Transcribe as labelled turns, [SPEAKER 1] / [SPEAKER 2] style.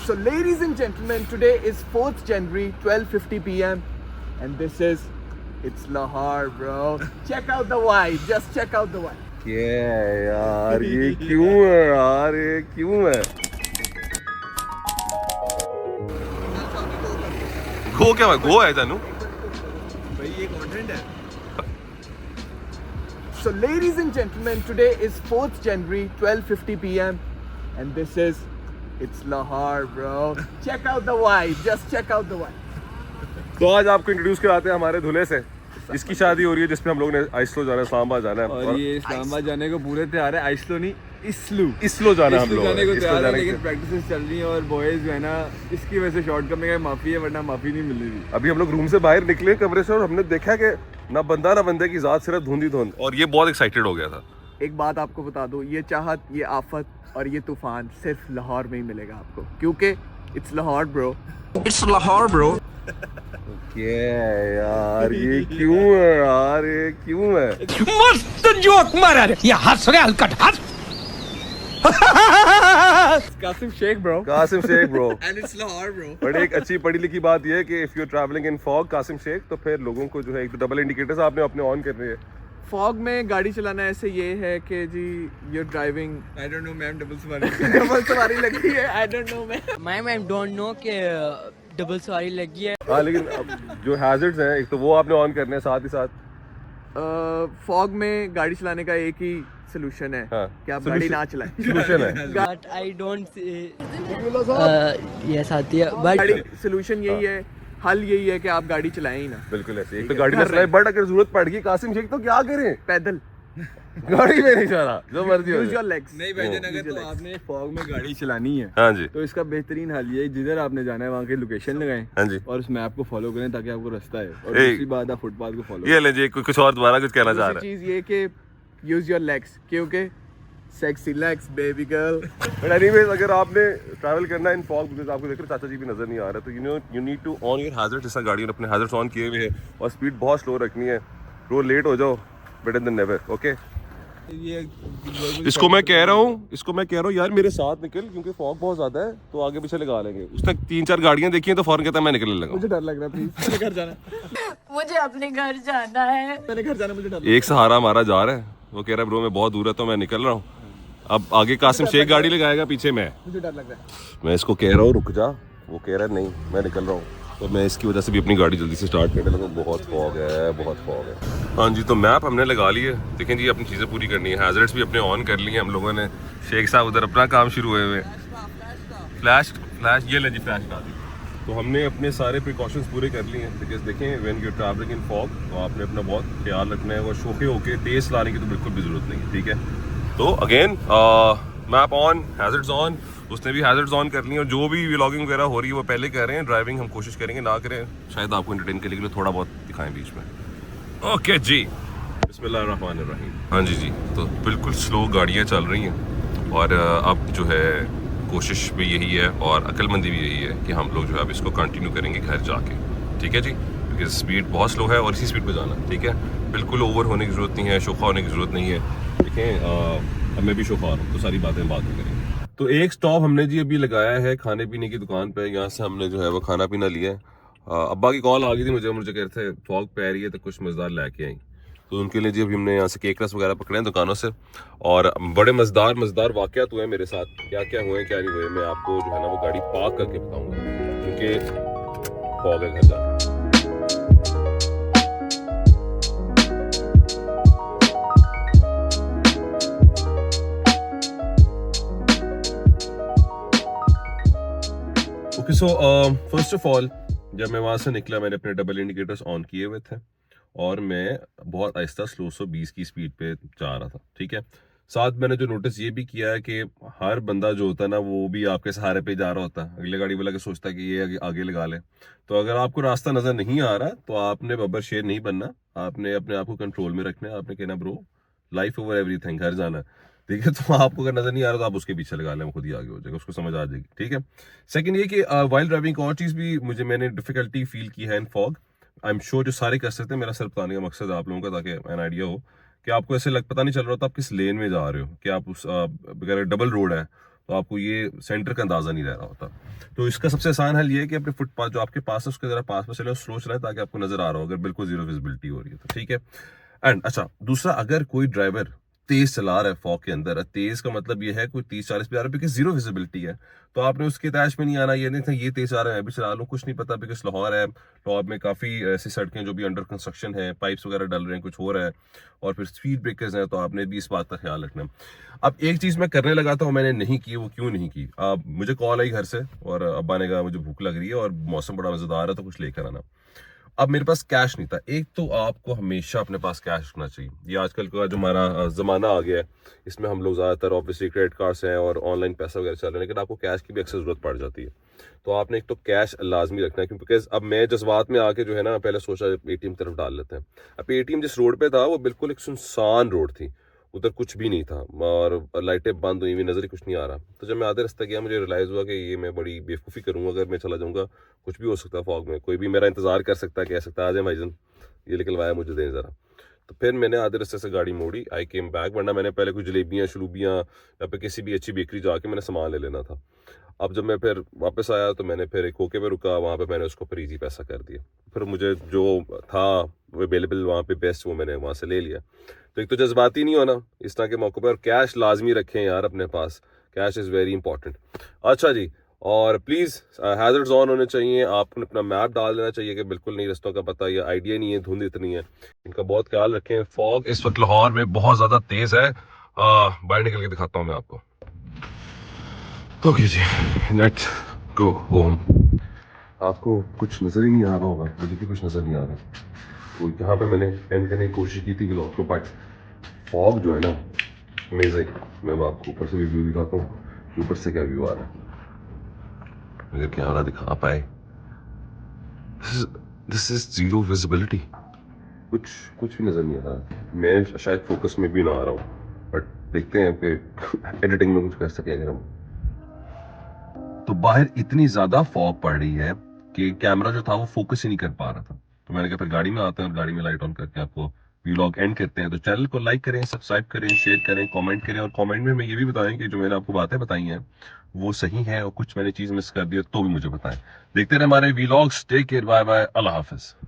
[SPEAKER 1] So ladies and gentlemen, today is 4th January, 12:50 p.m. and it's Lahore, bro. Check out the vibe, just check out the vibe.
[SPEAKER 2] क्या है यार, ये क्यों है यार, ये क्यों है? गो क्या है? गो है जानू?
[SPEAKER 1] भाई ये कंटेंट है. So ladies and gentlemen, today is 4th January, 12:50 p.m. and it's Lahore, bro. Check out the vibe, just check out the vibe.
[SPEAKER 2] तो आज आपको इंट्रोड्यूस कराते हैं हमारे दूल्हे से, जिसकी शादी हो रही है, जिसपे हम लोग ने आइसलो जाना है, इस्लामाबाद जाना है.
[SPEAKER 3] और ये इस्लामाबाद जाने को पूरे तैयार है. आइसलो नहीं, इसलो
[SPEAKER 2] जाना है हम लोग
[SPEAKER 3] जाने को तैयार है, लेकिन प्रैक्टिसेस चल रही हैं और बॉयज जो है ना, इसकी वजह से शॉर्ट करने का माफी है, वरना माफी नहीं मिल रही.
[SPEAKER 2] अभी हम लोग रूम से बाहर निकले कमरे से और हमने देखा कि ना बंदा ना बंदे की जात, सिर्फ धुंध ही धुंध, और ये बहुत एक्साइटेड हो गया था.
[SPEAKER 1] एक बात आपको बता दूं, ये चाहत, ये आफत और ये तूफान सिर्फ लाहौर में ही मिलेगा आपको, क्योंकि it's Lahore bro.
[SPEAKER 3] It's Lahore bro.
[SPEAKER 2] क्या है यार, ये क्यों है यार, ये क्यों है?
[SPEAKER 4] मस्त जोक मारा रे, ये हंस रहे हलकट हंस.
[SPEAKER 1] Qasim Sheikh bro.
[SPEAKER 2] Qasim Sheikh bro.
[SPEAKER 1] And it's Lahore bro.
[SPEAKER 2] But एक अच्छी पढ़ी लिखी बात यह है कि if you are travelling in fog Qasim Sheikh, तो फिर लोगों को जो है एक तो डबल इंडिकेटर्स आपने अपने ऑन करने हैं.
[SPEAKER 1] फॉग में गाड़ी चलाना ऐसे ये है कि जी your driving,
[SPEAKER 3] I don't know ma'am, double
[SPEAKER 1] सवारी लगी है, I don't know
[SPEAKER 5] ma'am don't know कि डबल सवारी लगी है.
[SPEAKER 2] हाँ, लेकिन अब जो हैजर्ड्स हैं, एक तो वो आपने ऑन करने हैं, साथ ही साथ
[SPEAKER 1] फॉग में गाड़ी चलाने का एक ही सोल्यूशन है.
[SPEAKER 2] हाँ,
[SPEAKER 1] कि आप गाड़ी ना चलाएं.
[SPEAKER 2] सोल्यूशन है.
[SPEAKER 5] बट आई डोंट यस आती है,
[SPEAKER 1] गाड़ी
[SPEAKER 5] बट
[SPEAKER 1] सोल्यूशन यही है, हल यही है कि आप गाड़ी चलाएं ही ना.
[SPEAKER 2] बिल्कुल ऐसे. एक तो गाड़ी में चलाए, बट अगर जरूरत पड़ गई कासिम शेख तो क्या करें?
[SPEAKER 1] पैदल.
[SPEAKER 2] गाड़ी में नहीं चला, जो मर्जी हो
[SPEAKER 1] यूज
[SPEAKER 2] जाए.
[SPEAKER 1] Your legs.
[SPEAKER 3] नहीं भाईजान, अगर तो आपने फॉग में गाड़ी चलानी है
[SPEAKER 2] हाँ जी,
[SPEAKER 3] तो इसका बेहतरीन हल ये है, जिधर आपने जाना है वहाँ की लोकेशन लगाएं
[SPEAKER 2] हाँ जी.
[SPEAKER 3] और उस मैप को फॉलो करें ताकि आपको रास्ता है. और
[SPEAKER 2] ए,
[SPEAKER 3] दूसरी बात, आप फुटपाथ को फॉलो
[SPEAKER 2] ये ले जी, कुछ और दोबारा कुछ कहना चाह रहा है.
[SPEAKER 1] चीज ये कि यूज योर लेग्स, क्योंकि sexy legs baby girl.
[SPEAKER 2] But anyways, अगर आपने ट्रैवल करना है इन फॉग, बिकॉज आपको देख रहे चाचा जी भी नजर नहीं आ रहा, तो you need to on your hazard. जैसा गाड़ी ने अपने हैजर्ड्स ऑन किए हुए हैं और स्पीड बहुत स्लो रखनी है. रो लेट हो जाओ, बेटर देन नेवर. ओके, इसको मैं कह रहा हूँ यार मेरे साथ निकल, क्योंकि फॉग बहुत ज्यादा है, तो आगे पीछे लगा लेंगे. उसने 3-4 गाड़ियां देखी हैं तो फौरन कहता है मैं निकलने लगा.
[SPEAKER 1] मुझे डर लग रहा है, प्लीज मेरे घर जाना.
[SPEAKER 5] मुझे अपने घर जाना है.
[SPEAKER 1] मेरे घर जाना, मुझे डर.
[SPEAKER 2] एक सहारा हमारा जा रहा है, वो कह रहा है ब्रो मैं बहुत दूर है तो मैं निकल रहा हूँ. अब आगे कासिम शेख गाड़ी लगाएगा, पीछे मैं.
[SPEAKER 1] मुझे डर लग रहा है.
[SPEAKER 2] मैं इसको कह रहा हूँ रुक जा, वो कह रहा है नहीं मैं निकल रहा हूँ. तो मैं इसकी वजह से भी अपनी गाड़ी जल्दी से स्टार्ट करने लगा. बहुत फॉग है, बहुत फॉग है. हाँ जी, तो मैप हमने लगा ली है. देखें जी, अपनी चीज़ें पूरी करनी है. हैजर्ड्स भी अपने ऑन कर लिए हम लोगों ने. शेख साहब उधर अपना काम शुरू हुए हुए. फ्लैश ये ले जी, फ्लैश डाल दी. तो हमने अपने सारे प्रिकॉशंस पूरे कर लिए हैं. बिकॉज देखें, when you travelling in fog, तो आपने अपना बहुत ख्याल रखना है. और शोखे होके तेज लाने की तो बिल्कुल भी ज़रूरत नहीं है. ठीक है, तो again map on, hazards on. उसने भी हैजर्ड्स ऑन कर ली. और जो भी व्लॉगिंग वगैरह हो रही है वो पहले कर रहे हैं. ड्राइविंग हम कोशिश करेंगे ना करें, शायद आपको एंटरटेन करने के लिए थोड़ा बहुत दिखाएं बीच में. ओके जी, बिस्मिल्लाहिर्रहमानिर्रहीम. हाँ जी, तो बिल्कुल स्लो गाड़ियाँ चल रही हैं. और अब जो है कोशिश भी यही है और अक्लमंदी भी यही है कि हम लोग जो है अब इसको कंटिन्यू करेंगे घर जाके. ठीक है जी, बिकॉज स्पीड बहुत स्लो है और इसी स्पीड पर जाना. ठीक है, बिल्कुल ओवर होने की ज़रूरत नहीं है, शोखा होने की ज़रूरत नहीं है. देखें, अब मैं भी शोखा हूँ तो सारी बातें बाद में करेंगे. तो एक स्टॉप हमने जी अभी लगाया है खाने पीने की दुकान पे. यहाँ से हमने जो है वो खाना पीना लिया है. अब्बा की कॉल आ गई थी मुझे कह रहे थे फॉग पै रही है तो कुछ मज़ेदार लेके आई. तो उनके लिए जी अभी हमने यहाँ से केक रस वगैरह पकड़े हैं दुकानों से. और बड़े मज़ेदार वाक़यात हुए हैं मेरे साथ. क्या क्या हुए क्या नहीं हुए मैं आपको जो है ना वो गाड़ी पार्क करके बताऊँगा, क्योंकि फॉग है घर जाकर. Okay, so first of all, जब मैं वहाँ से निकला मैंने अपने डबल इंडिकेटर्स ऑन किए हुए थे और मैं बहुत आहिस्ता स्लो 120 की स्पीड पे जा रहा था. ठीक है, साथ मैंने जो नोटिस ये भी किया है कि हर बंदा जो होता है ना वो भी आपके सहारे पे जा रहा होता है. अगले गाड़ी वाला के सोचता है कि ये आगे लगा ले. तो अगर आपको रास्ता नजर नहीं आ रहा तो आपने बब्बर शेर नहीं बनना. आपने अपने आप को कंट्रोल में रखना है. आपने कहना ब्रो लाइफ ओवर एवरीथिंग, घर जाना है. ठीक है, तो आपको अगर नजर नहीं आ रहा तो आप उसके पीछे लगा लें, वो खुद ही आगे हो जाएगा, उसको समझ आ जाएगी. ठीक है, सेकंड ये कि वाइल्ड ड्राइविंग और चीज़ भी मैंने डिफिकल्टी फील की है इन फॉग. आई एम श्योर जो सारे कर सकते हैं. मेरा सिर्फ बताने का मकसद है आप लोगों का, ताकि एन आइडिया हो कि आपको ऐसे पता नहीं चल रहा था आप किस लेन में जा रहे हो. कि आप उस अगर डबल रोड है तो आपको ये सेंटर का अंदाजा नहीं रह रहा होता। तो इसका सबसे आसान हल ये है कि अपने फुटपाथ जो आपके पास है उसके जरा पास में चले और स्लो चलाएं ताकि आपको नजर आ रहा हो, अगर बिल्कुल जीरो विजिबिलिटी हो रही है तो ठीक है। एंड अच्छा दूसरा, अगर कोई ड्राइवर तेज चला रहा है फॉग के अंदर, तेज का मतलब ये है कोई 30-40 पे आ रहा है बिकॉज जीरो विजिबिलिटी है, तो आपने उसके तैश में नहीं आना, ये नहीं था ये तेज आ रहा है मैं भी चला लूँ, कुछ नहीं पता बिकॉज लाहौर है, लाहौर में काफ़ी ऐसी सड़कें जो भी अंडर कंस्ट्रक्शन है, पाइप्स वगैरह डल रहे हैं, कुछ हो रहा है और फिर स्पीड ब्रेकर्स हैं, तो आपने भी इस बात का ख्याल रखना। अब एक चीज़ मैं करने लगा था और मैंने नहीं की, वो क्यों नहीं की, मुझे कॉल आई घर से और अब्बा ने कहा मुझे भूख लग रही है और मौसम बड़ा मज़ेदार है तो कुछ लेकर आना। अब मेरे पास कैश नहीं था। एक तो आपको हमेशा अपने पास कैश रखना चाहिए, ये आजकल का जो हमारा ज़माना आ गया है इसमें हम लोग ज़्यादातर ऑब्वियसली क्रेडिट कार्ड्स हैं और ऑनलाइन पैसा वगैरह चल रहे हैं, लेकिन आपको कैश की भी अक्सर ज़रूरत पड़ जाती है। तो आपने एक तो कैश लाजमी रखना है, क्योंकि अब मैं जज्बात में आके जो है ना पहले सोचा एटीएम तरफ डाल लेते हैं। अब एटीएम जिस रोड पे था वो बिल्कुल एक सुनसान रोड थी, उधर कुछ भी नहीं था और लाइटें बंद हुई हुई, नजर ही कुछ नहीं आ रहा। तो जब मैं आधे रास्ते गया मुझे रियलाइज़ हुआ कि ये मैं बड़ी बेवकूफ़ी करूँगा अगर मैं चला जाऊँगा, कुछ भी हो सकता है फॉग में, कोई भी मेरा इंतज़ार कर सकता है, कह सकता है आ जाए भाईजान ये निकलवाया मुझे दें ज़रा। तो फिर मैंने आधे रास्ते से गाड़ी मोड़ी, आई केम बैक, वरना मैंने पहले कुछ जलेबियाँ शलूबियाँ या फिर किसी भी अच्छी बेकरी जाके मैंने सामान ले लेना था। अब जब मैं फिर वापस आया तो मैंने फिर एक होके पे रुका, वहाँ पे मैंने उसको फिर ईजी पैसा कर दिया, फिर मुझे जो था अवेलेबल वहाँ पे बेस्ट वो मैंने वहाँ से ले लिया। तो एक तो जज्बाती नहीं होना इस तरह के मौक़ों पर, कैश लाजमी रखें यार अपने पास, कैश इज़ वेरी इंपॉर्टेंट। अच्छा जी, और प्लीज़ हैज़र्ड्स ऑन होने चाहिए, आपको अपना मैप डाल देना चाहिए कि बिल्कुल नहीं रस्तों का पता या आइडिया नहीं है, धुंध इतनी है, इनका बहुत ख्याल रखें। फॉग इस वक्त लाहौर में बहुत ज़्यादा तेज़ है, बाहर निकल के दिखाता हूँ मैं आपको। ओके जी, लेट्स गो होम। आपको कुछ नज़र ही नहीं आ रहा होगा, मुझे भी कुछ नज़र नहीं आ रहा, तो यहाँ पे मैंने एंड करने की कोशिश की थी व्लॉग को, बट फॉग जो है ना अमेजिंग। मैं आपको ऊपर से भी व्यू दिखाता हूँ, ऊपर से क्या व्यू आ रहा है अगर कैमरा दिखा पाए। दिस इज जीरो विजिबिलिटी, कुछ भी नजर नहीं आ रहा। मैं शायद फोकस में भी ना आ रहा हूँ, बट देखते हैं कि एडिटिंग में कुछ कर सके अगर हम। तो बाहर इतनी ज्यादा फॉग पड़ रही है कि कैमरा जो था वो फोकस ही नहीं कर पा रहा था, तो मैंने कहा फिर गाड़ी में आते हैं और गाड़ी में लाइट ऑन करके आपको व्लॉग एंड करते हैं। तो चैनल को लाइक करें, सब्सक्राइब करें, शेयर करें, कमेंट करें और कमेंट में हमें ये भी बताएं कि जो मैंने आपको बातें बताई हैं वो सही है और कुछ मैंने चीज मिस कर दी है तो भी मुझे बताएं। देखते रहे हमारे vlogs, take care, bye bye, Allah हाफिज।